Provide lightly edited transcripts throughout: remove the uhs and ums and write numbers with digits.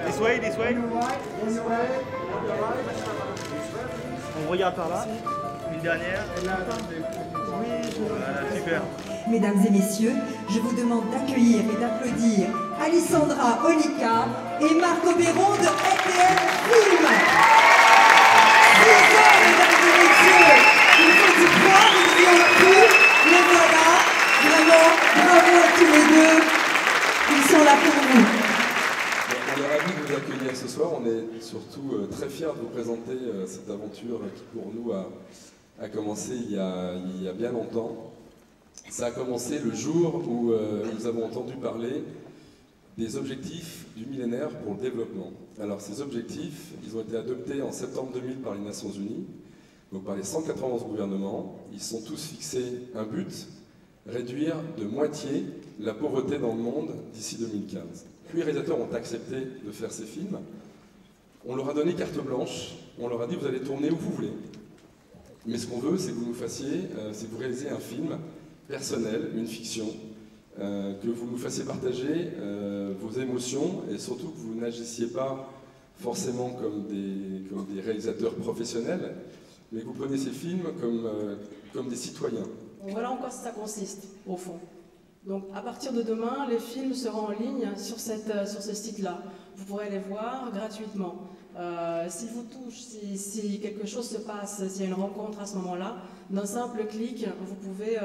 This way, this way. On regarde par là. Une dernière. Voilà, super. Mesdames et messieurs, je vous demande d'accueillir et d'applaudir Alessandra Onica et Marco Béron de LTM Film. 6 ans, mesdames et messieurs, il faut y croire, ils y ont cru, les voilà, vraiment, bravo à tous les deux, ils sont là pour vous. On est ravis de vous accueillir ce soir, on est surtout très fiers de vous présenter cette aventure qui pour nous a commencé il y a bien longtemps. Ça a commencé le jour où nous avons entendu parler des objectifs du millénaire pour le développement. Alors ces objectifs, ils ont été adoptés en septembre 2000 par les Nations Unies, donc par les 191 gouvernements. Ils sont tous fixés un but, réduire de moitié la pauvreté dans le monde d'ici 2015. Puis les réalisateurs ont accepté de faire ces films. On leur a donné carte blanche, on leur a dit vous allez tourner où vous voulez. Mais ce qu'on veut, c'est que vous nous fassiez, c'est que vous réalisez un film personnel, une fiction, que vous nous fassiez partager vos émotions et surtout que vous n'agissiez pas forcément comme des réalisateurs professionnels, mais que vous preniez ces films comme des citoyens. Voilà en quoi ça consiste, au fond. Donc à partir de demain, les films seront en ligne sur ce site-là. Vous pourrez les voir gratuitement. S'il vous touche, si quelque chose se passe, s'il y a une rencontre à ce moment-là, d'un simple clic, vous pouvez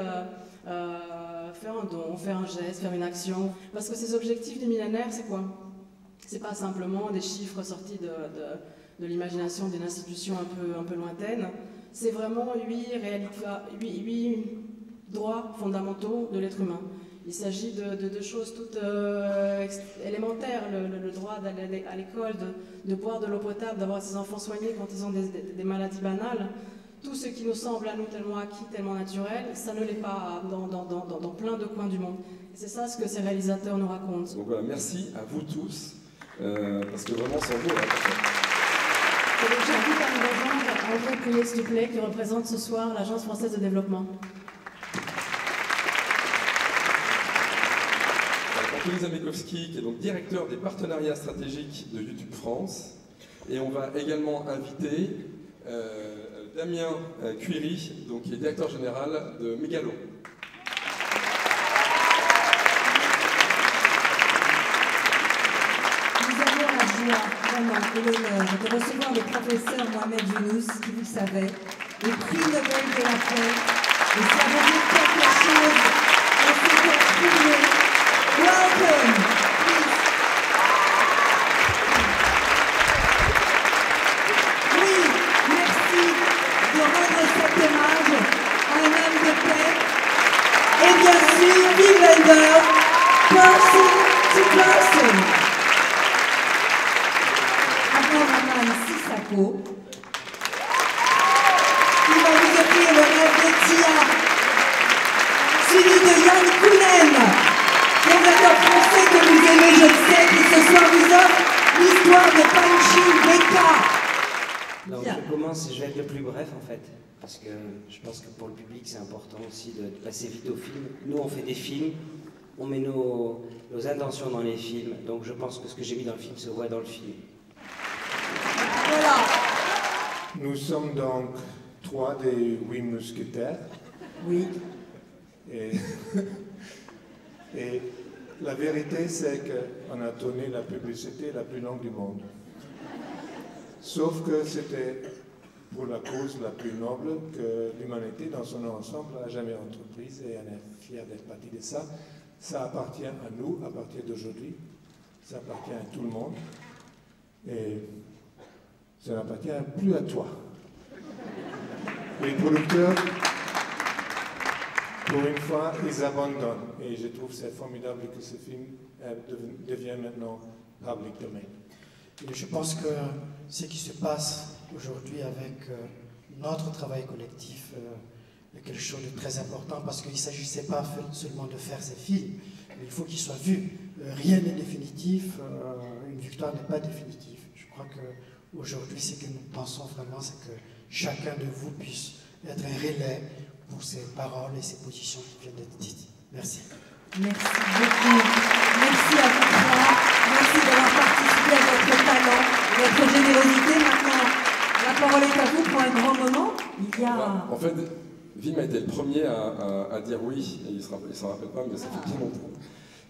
faire un don, faire un geste, faire une action. Parce que ces objectifs du millénaire, c'est quoi? C'est pas simplement des chiffres sortis de l'imagination d'une institution un peu lointaine. C'est vraiment 8 droits fondamentaux de l'être humain. Il s'agit de choses toutes élémentaires, le droit d'aller à l'école, de boire de l'eau potable, d'avoir ses enfants soignés quand ils ont des maladies banales. Tout ce qui nous semble à nous tellement acquis, tellement naturel, ça ne l'est pas dans plein de coins du monde. Et c'est ça ce que ces réalisateurs nous racontent. Donc voilà, merci à vous tous, parce que vraiment sans vous... J'invite à nous rejoindre André Pouillet, s'il vous plaît, qui représente ce soir l'Agence française de développement. Elisa Mekowski, qui est donc directeur des partenariats stratégiques de YouTube France. Et on va également inviter Damien Cuiry, donc, qui est directeur général de Megalo. Nous avons la joie, vraiment, et l'honneur de recevoir le professeur Mohamed Younous, qui vous le savez, le prix Nobel de la paix. Et ça veut dire quelque chose, on s'est retrouvé. Welcome, please. Oui, merci de rendre cet hommage à un homme de paix. Et bien sûr, Vivender, person to person. Abdurrahman Sissako, qui va vous offrir le rêve de Tia, suivi de Yann Kounen, réalisateur français que vous aimez, je le sais, qui ce soir vous offre l'histoire de Panchi Beka. Donc je commence et je vais être le plus bref en fait, parce que je pense que pour le public c'est important aussi de passer vite au film. Nous on fait des films, on met nos intentions dans les films, donc je pense que ce que j'ai mis dans le film se voit dans le film. Voilà. Nous sommes donc 3 des 8 mousquetaires. Oui. Et la vérité, c'est qu'on a tourné la publicité la plus longue du monde. Sauf que c'était pour la cause la plus noble que l'humanité dans son ensemble n'a jamais entreprise, et on est fiers d'être partie de ça. Ça appartient à nous à partir d'aujourd'hui. Ça appartient à tout le monde. Et ça n'appartient plus à toi. Les producteurs, pour une fois, ils abandonnent. Et je trouve c'est formidable que ce film devienne maintenant public domain. Et je pense que ce qui se passe aujourd'hui avec notre travail collectif est quelque chose de très important, parce qu'il ne s'agissait pas seulement de faire ces films, mais il faut qu'ils soient vus. Rien n'est définitif, une victoire n'est pas définitive. Je crois qu'aujourd'hui, ce que nous pensons vraiment, c'est que chacun de vous puisse être un relais pour ces paroles et ces positions qui viennent d'être dites. Merci. Merci beaucoup. Merci à vous trois. Merci d'avoir participé à votre talent, votre générosité. Maintenant, la parole est à vous pour un grand moment. Il y a... En fait, Wim a été le premier à dire oui, et il ne s'en rappelle pas, mais ça fait bien longtemps.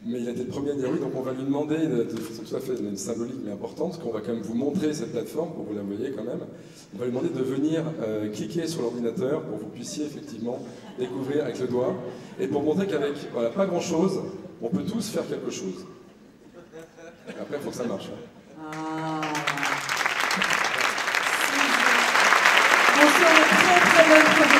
Mais il a été le premier à dire oui, donc on va lui demander, de façon tout à fait une symbolique mais importante, parce qu'on va quand même vous montrer cette plateforme, pour que vous la voyez quand même. On va lui demander de venir cliquer sur l'ordinateur pour que vous puissiez effectivement découvrir avec le doigt, et pour montrer qu'avec voilà, pas grand-chose, on peut tous faire quelque chose. Et après, il faut que ça marche. Ah. Bonsoir, très très bonne